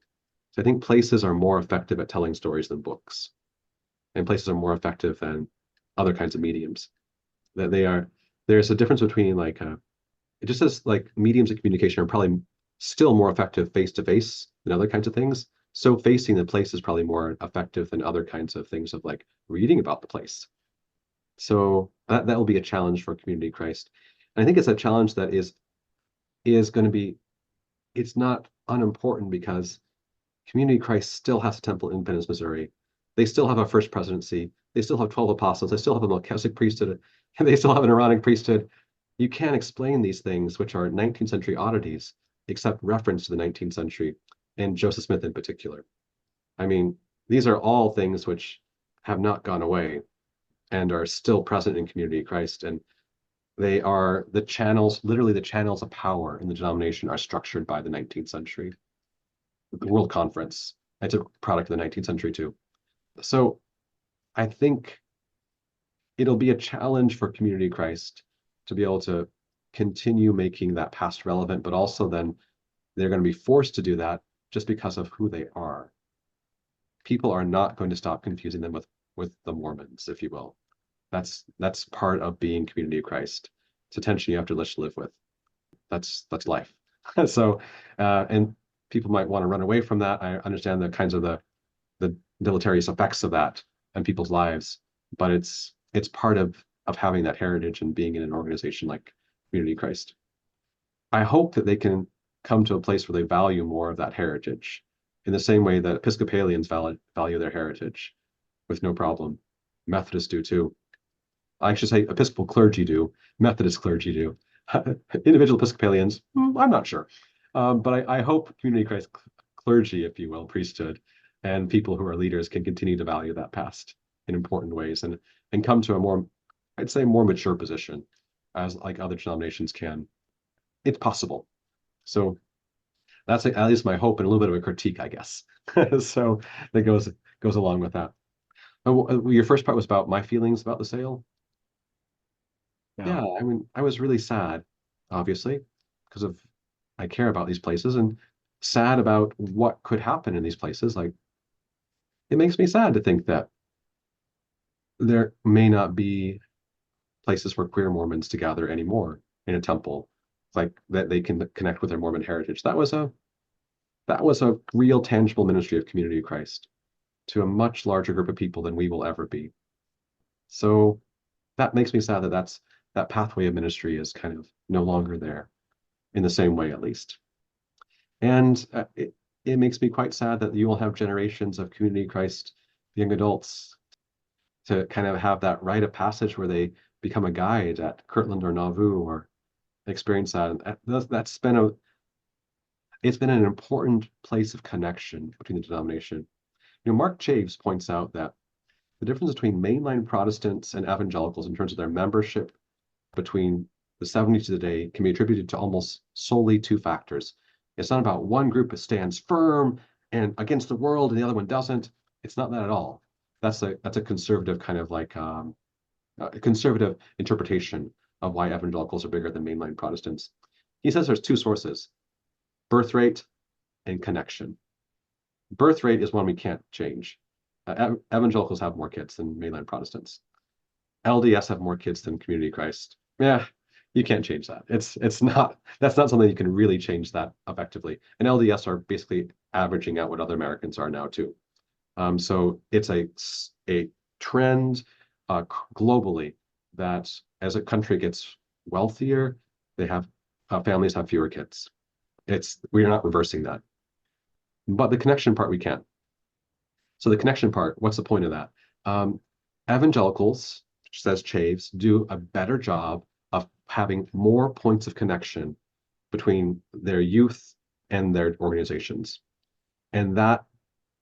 So I think places are more effective at telling stories than books, and places are more effective than other kinds of mediums. That there's a difference between it just says mediums of communication are probably still more effective face to face than other kinds of things. So facing the place is probably more effective than other kinds of things of reading about the place. So that will be a challenge for Community of Christ. And I think it's a challenge that is going to be, it's not unimportant because Community of Christ still has a temple in Independence, Missouri. They still have a first presidency. They still have 12 apostles. They still have a Melchizedek priesthood, and they still have an Aaronic priesthood. You can't explain these things, which are 19th century oddities, except reference to the 19th century and Joseph Smith in particular. I mean, these are all things which have not gone away and are still present in Community of Christ. And they are the channels, literally the channels of power in the denomination are structured by the 19th century. The World Conference, it's a product of the 19th century too. So I think it'll be a challenge for Community of Christ to be able to continue making that past relevant, but also then they're going to be forced to do that just because of who they are. People are not going to stop confusing them with the Mormons, if you will. That's part of being Community of Christ. It's a tension you have to live with. That's life. So and people might want to run away from that. I understand the kinds of the deleterious effects of that in people's lives, but it's part of having that heritage and being in an organization like Community of Christ. I hope that they can come to a place where they value more of that heritage in the same way that Episcopalians value their heritage with no problem. Methodists do too. I should say Episcopal clergy do, Methodist clergy do. Individual Episcopalians, I'm not sure. But I hope Community of Christ clergy, if you will, priesthood, and people who are leaders can continue to value that past in important ways and come to a more, I'd say, more mature position as like other denominations can. It's possible. So that's at least my hope and a little bit of a critique, I guess. So that goes along with that. Your first part was about my feelings about the sale. Yeah, I mean, I was really sad, obviously, because of I care about these places and sad about what could happen in these places. Like, it makes me sad to think that there may not be places for queer Mormons to gather anymore in a temple, like that they can connect with their Mormon heritage. That was a real tangible ministry of Community of Christ to a much larger group of people than we will ever be. So that makes me sad that that pathway of ministry is kind of no longer there. in the same way, at least. And it makes me quite sad that you will have generations of community Christ young adults to kind of have that rite of passage where they become a guide at Kirtland or Nauvoo or experience that. And that's been it's been an important place of connection between the denomination. Mark Chaves points out that the difference between mainline Protestants and evangelicals in terms of their membership between the 70s to today can be attributed to almost solely two factors. It's not about one group that stands firm and against the world and the other one doesn't. It's not that at all. That's a conservative kind of like a conservative interpretation of why evangelicals are bigger than mainline Protestants. He says there's two sources: birth rate and connection. Birth rate is one we can't change. Evangelicals have more kids than mainline Protestants. LDS have more kids than Community Christ. Yeah, you can't change that. That's not something you can really change that effectively. And LDS are basically averaging out what other Americans are now too. So it's a trend globally that as a country gets wealthier, they have families have fewer kids. We are not reversing that. But the connection part we can. So the connection part, what's the point of that? Evangelicals, says Chaves, do a better job of having more points of connection between their youth and their organizations. And that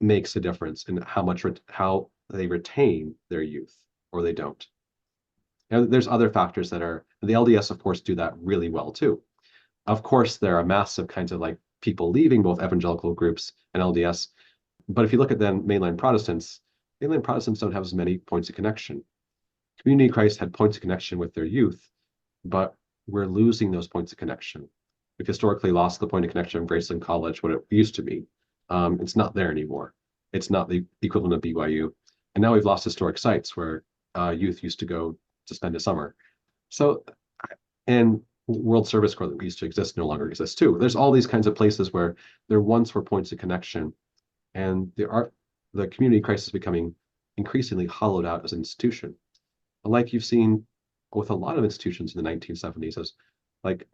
makes a difference in how they retain their youth or they don't. And there's other factors the LDS, of course, do that really well too. Of course, there are massive kinds of like people leaving both evangelical groups and LDS. But if you look at then mainline Protestants don't have as many points of connection. Community Christ had points of connection with their youth, but we're losing those points of connection. We've historically lost the point of connection of Graceland College, what it used to be. It's not there anymore. It's not the equivalent of BYU. And now we've lost historic sites where youth used to go to spend a summer. So, and World Service Corps that used to exist no longer exists too. There's all these kinds of places where there once were points of connection, and the community Christ is becoming increasingly hollowed out as an institution. Like you've seen with a lot of institutions in the 1970s, as like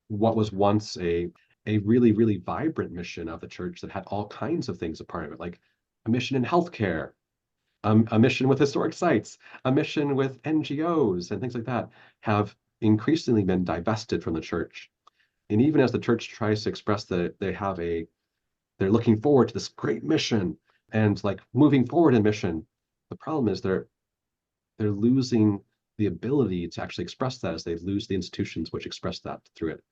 what was once a really, really vibrant mission of the church that had all kinds of things a part of it, like a mission in healthcare, a mission with historic sites, a mission with NGOs and things like that, have increasingly been divested from the church. And even as the church tries to express that they're looking forward to this great mission and like moving forward in mission, the problem is they're losing the ability to actually express that as they lose the institutions which express that through it,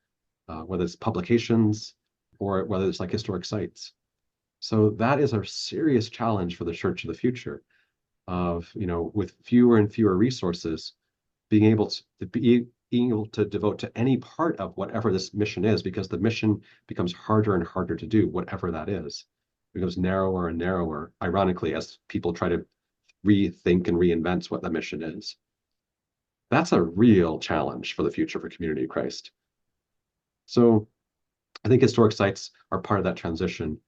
whether it's publications or whether it's like historic sites. So that is a serious challenge for the church of the future of, with fewer and fewer resources, being able to devote to any part of whatever this mission is, because the mission becomes harder and harder to do, whatever that is. It becomes narrower and narrower, ironically, as people try to rethink and reinvent what the mission is. That's a real challenge for the future for Community of Christ. So I think historic sites are part of that transition.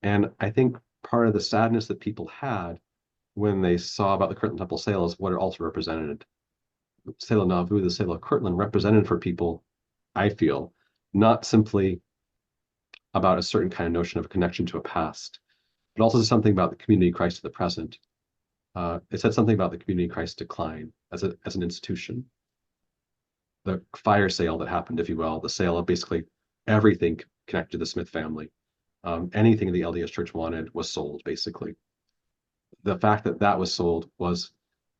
And I think part of the sadness that people had when they saw about the Kirtland Temple sale is what it also represented. The sale of Nauvoo, the sale of Kirtland represented for people, I feel, not simply about a certain kind of notion of a connection to a past, but also something about the Community of Christ of the present. It said something about the Community of Christ decline as an institution. The fire sale that happened, if you will, the sale of basically everything connected to the Smith family. Anything the LDS Church wanted was sold, basically. The fact that was sold was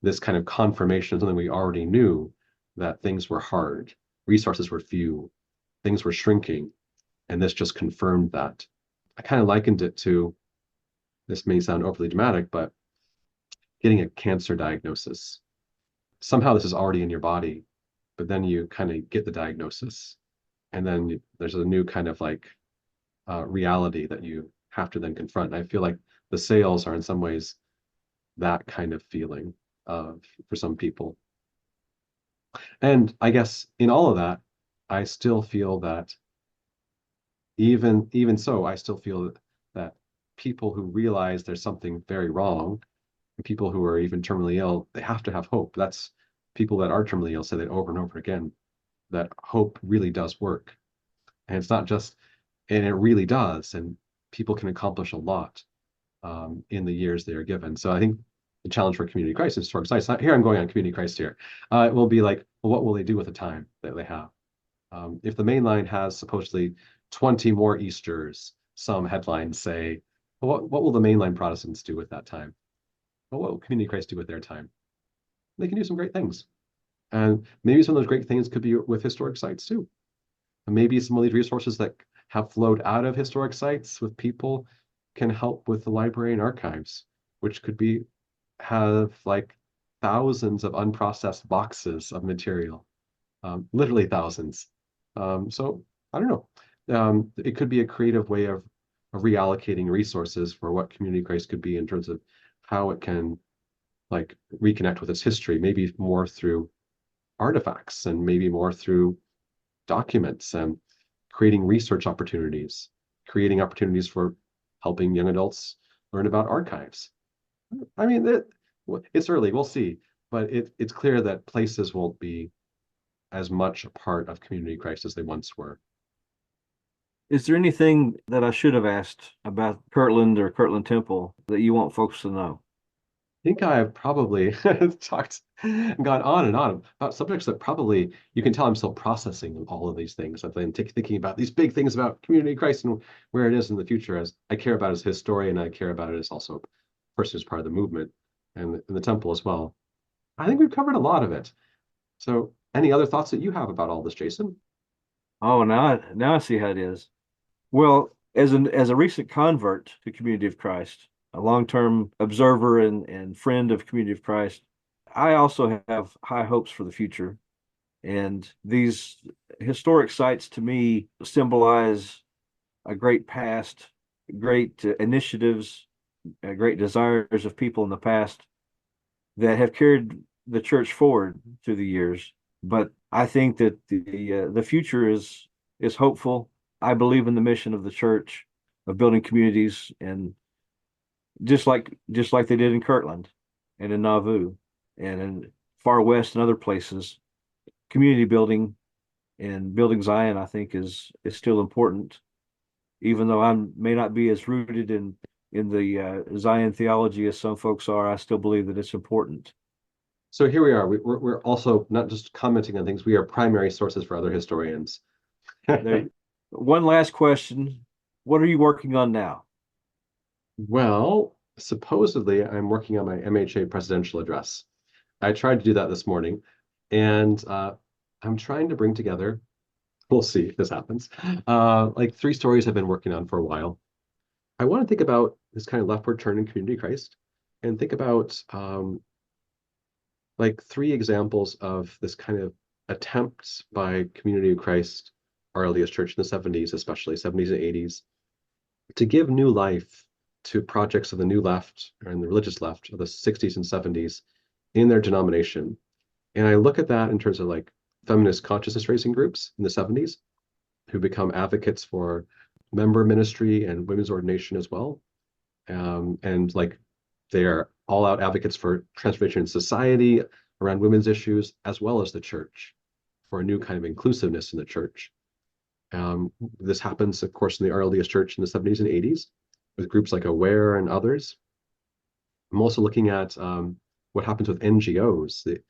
this kind of confirmation of something we already knew, that things were hard, resources were few, things were shrinking, and this just confirmed that. I kind of likened it to, this may sound overly dramatic, but getting a cancer diagnosis. Somehow this is already in your body, but then you kind of get the diagnosis, and then there's a new kind of like reality that you have to then confront. And I feel like the sales are in some ways that kind of feeling for some people. And I guess in all of that, I still feel that even so, I still feel that people who realize there's something very wrong, and people who are even terminally ill, they have to have hope. That's people that are terminally ill say that over and over again, that hope really does work. And it's not just, and it really does. And people can accomplish a lot in the years they are given. So I think the challenge for community crisis, for example, here I'm going on community crisis here. It will be like, well, what will they do with the time that they have? If the main line has supposedly 20 more Easters, some headlines say, well, what will the mainline Protestants do with that time? Well, what will community Christ do with their time? They can do some great things. And maybe some of those great things could be with historic sites too. And maybe some of these resources that have flowed out of historic sites with people can help with the library and archives, which could be have like thousands of unprocessed boxes of material, literally thousands. So I don't know. It could be a creative way of reallocating resources for what community Christ could be in terms of how it can like reconnect with its history, maybe more through artifacts and maybe more through documents and creating research opportunities, creating opportunities for helping young adults learn about archives. I mean, it's early, we'll see, but it's clear that places won't be as much a part of community Christ as they once were. Is there anything that I should have asked about Kirtland or Kirtland Temple that you want folks to know? Think I've probably talked and gone on and on about subjects that probably you can tell I'm still processing all of these things. I've been thinking about these big things about community Christ and where it is in the future. As I care about it as a historian, I care about it as also a person who's part of the movement and the temple as well. I think we've covered a lot of it. So, any other thoughts that you have about all this, Jason? Oh, now I see how it is. Well, as a recent convert to Community of Christ, a long-term observer and friend of Community of Christ, I also have high hopes for the future. And these historic sites to me symbolize a great past, great initiatives, great desires of people in the past that have carried the church forward through the years. But I think that the future is hopeful. I believe in the mission of the church of building communities, and just like they did in Kirtland and in Nauvoo and in far west and other places, community building and building Zion, I think, is still important. Even though I may not be as rooted in the Zion theology as some folks are, I still believe that it's important. So here we are. We're also not just commenting on things, we are primary sources for other historians. There, one last question. What are you working on now? Well, supposedly I'm working on my MHA presidential address. I tried to do that this morning, and I'm trying to bring together, we'll see if this happens, like three stories I've been working on for a while. I want to think about this kind of leftward turn in community Christ and think about like three examples of this kind of attempts by community of Christ, our earliest church in the 70s, especially 70s and 80s, to give new life to projects of the new left and the religious left of the 60s and 70s in their denomination. And I look at that in terms of like feminist consciousness raising groups in the 70s who become advocates for member ministry and women's ordination as well. And like they are all out advocates for transformation in society around women's issues, as well as the church for a new kind of inclusiveness in the church. This happens, of course, in the earliest church in the 70s and 80s with groups like Aware and others. I'm also looking at what happens with NGOs. The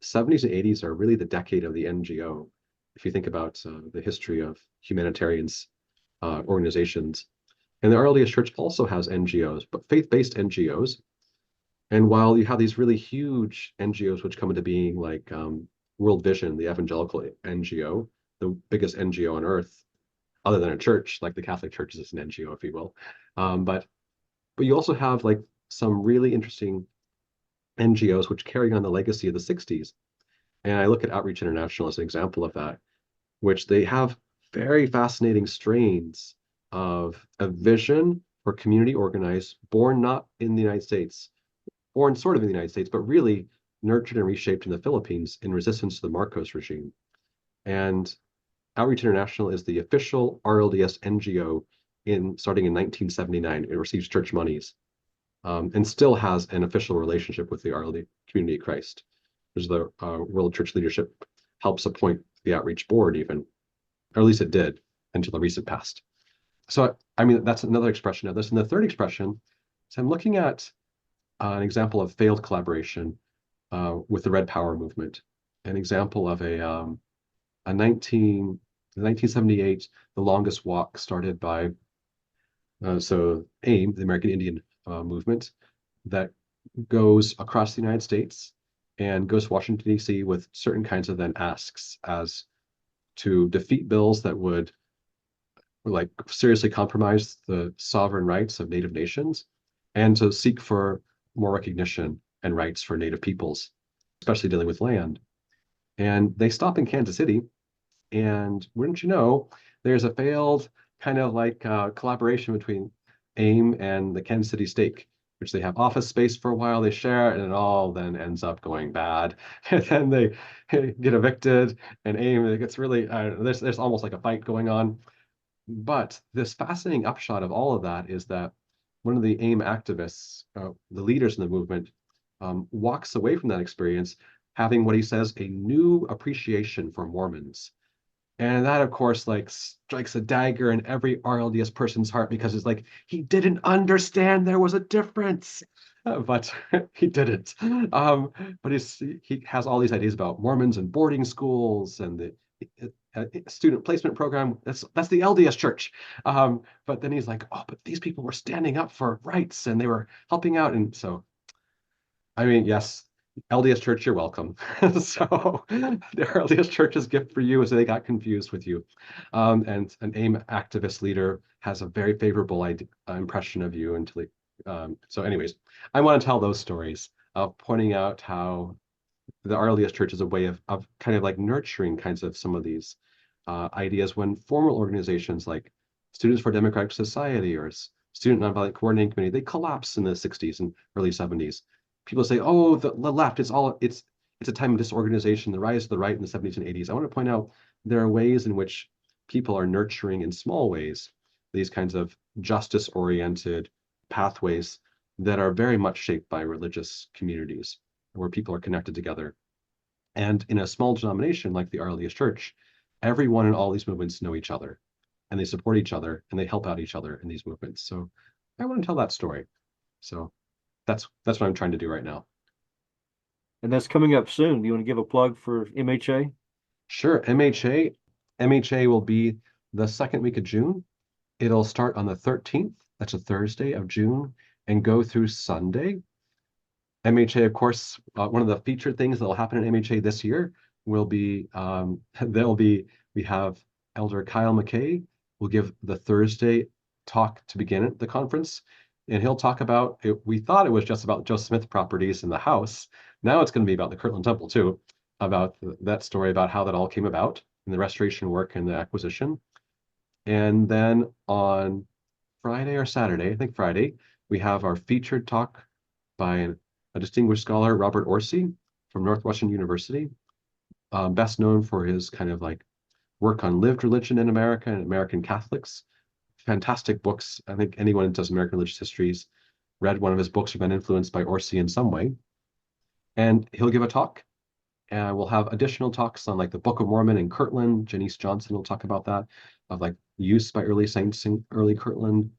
70s and 80s are really the decade of the NGO. If you think about the history of humanitarians organizations. And the earliest church also has NGOs, but faith-based NGOs. And while you have these really huge NGOs which come into being, like World Vision, the evangelical NGO, the biggest NGO on earth, other than a church, like the Catholic Church is an NGO, if you will. But you also have like some really interesting NGOs which carry on the legacy of the 60s. And I look at Outreach International as an example of that, which they have very fascinating strains of a vision for community organized, born not in the United States, born sort of in the United States, but really nurtured and reshaped in the Philippines in resistance to the Marcos regime. And Outreach International is the official RLDS NGO starting in 1979. It receives church monies and still has an official relationship with the RLD Community of Christ. There's the World Church Leadership helps appoint the outreach board even, or at least it did. until the recent past. So, I mean, that's another expression of this. And the third expression is I'm looking at an example of failed collaboration with the Red Power movement, an example of a 1978, the longest walk started by AIM, the American Indian movement, that goes across the United States and goes to Washington, D.C. with certain kinds of then asks as to defeat bills that would like seriously compromise the sovereign rights of Native nations and to seek for more recognition and rights for Native peoples, especially dealing with land. And they stop in Kansas City, and wouldn't you know, there's a failed kind of like collaboration between AIM and the Kansas City Stake, which they have office space for a while, they share it, and it all then ends up going bad. And then they get evicted, and AIM, it gets really, there's almost like a fight going on. But this fascinating upshot of all of that is that one of the AIM activists, the leaders in the movement, walks away from that experience having what he says a new appreciation for Mormons. And that, of course, like strikes a dagger in every RLDS person's heart because it's like he didn't understand there was a difference, but he didn't. But he has all these ideas about Mormons and boarding schools and the student placement program. That's the LDS Church. But then he's like, oh, but these people were standing up for rights and they were helping out, and so I mean, yes, LDS Church, you're welcome. So the LDS Church's gift for you is they got confused with you. And an AIM activist leader has a very favorable impression of you until so anyways, I want to tell those stories of pointing out how the RLDS Church is a way of kind of like nurturing kinds of some of these ideas when formal organizations like Students for Democratic Society or Student Nonviolent Coordinating Committee, they collapsed in the 60s and early 70s. People say, oh, the left, it's a time of disorganization, the rise of the right in the 70s and 80s. I want to point out there are ways in which people are nurturing in small ways these kinds of justice-oriented pathways that are very much shaped by religious communities where people are connected together. And in a small denomination like the RLDS Church, everyone in all these movements know each other and they support each other and they help out each other in these movements. So I want to tell that story. So that's what I'm trying to do right now. And that's coming up soon. Do you want to give a plug for MHA? Sure. MHA will be the second week of June. It'll start on the 13th. That's a Thursday of June and go through Sunday. MHA, of course, one of the featured things that will happen at MHA this year will be we have Elder Kyle McKay will give the Thursday talk to begin the conference. And he'll talk about it. We thought it was just about Joseph Smith properties in the house. Now it's going to be about the Kirtland Temple too, about that story about how that all came about and the restoration work and the acquisition. And then on Friday or Saturday, I think Friday, we have our featured talk by a distinguished scholar, Robert Orsi from Northwestern University, best known for his kind of like work on lived religion in America and American Catholics. Fantastic books. I think anyone who does American religious histories read one of his books or been influenced by Orsi in some way. And he'll give a talk. And we'll have additional talks on like the Book of Mormon in Kirtland. Janice Johnson will talk about that, of like use by early saints in early Kirtland.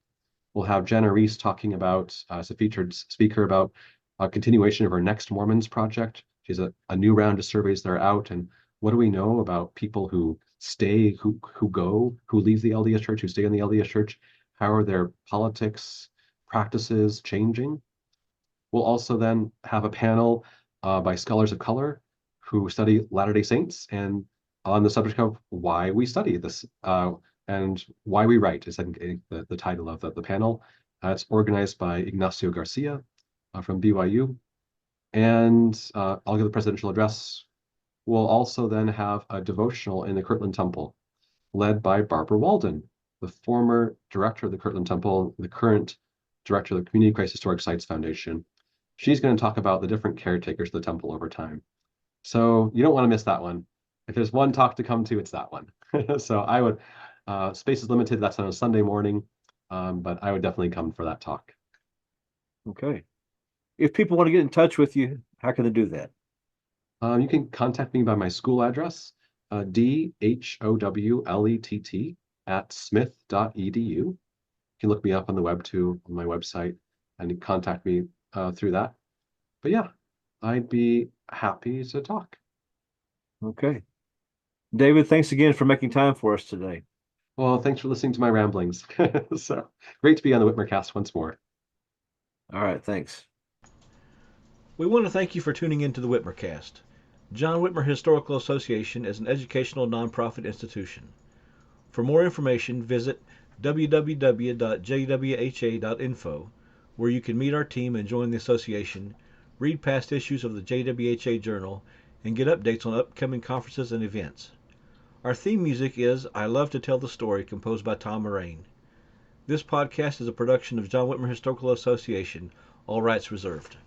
We'll have Jenna Reese talking about, as a featured speaker, about a continuation of our Next Mormons project. She's a new round of surveys that are out. And what do we know about people who stay, who go, who leave the LDS Church, who stay in the LDS Church? How are their politics practices changing? We'll also then have a panel by scholars of color who study Latter-day Saints and on the subject of why we study this and why we write is the title of the panel. It's organized by Ignacio Garcia from BYU. And I'll give the presidential address. We'll also then have a devotional in the Kirtland Temple led by Barbara Walden, the former director of the Kirtland Temple, the current director of the Community Christ Historic Sites Foundation. She's going to talk about the different caretakers of the temple over time. So you don't want to miss that one. If there's one talk to come to, it's that one. So I would, space is limited. That's on a Sunday morning, but I would definitely come for that talk. Okay. If people want to get in touch with you, how can they do that? You can contact me by my school address, dhowlett at smith.edu. You can look me up on the web too, on my website, and contact me through that. But yeah, I'd be happy to talk. Okay. David, thanks again for making time for us today. Well, thanks for listening to my ramblings. So great to be on the Whitmer cast once more. All right, thanks. We want to thank you for tuning in to the Whitmercast. John Whitmer Historical Association is an educational nonprofit institution. For more information, visit www.jwha.info, where you can meet our team and join the association, read past issues of the JWHA Journal, and get updates on upcoming conferences and events. Our theme music is I Love to Tell the Story, composed by Tom Moraine. This podcast is a production of John Whitmer Historical Association, all rights reserved.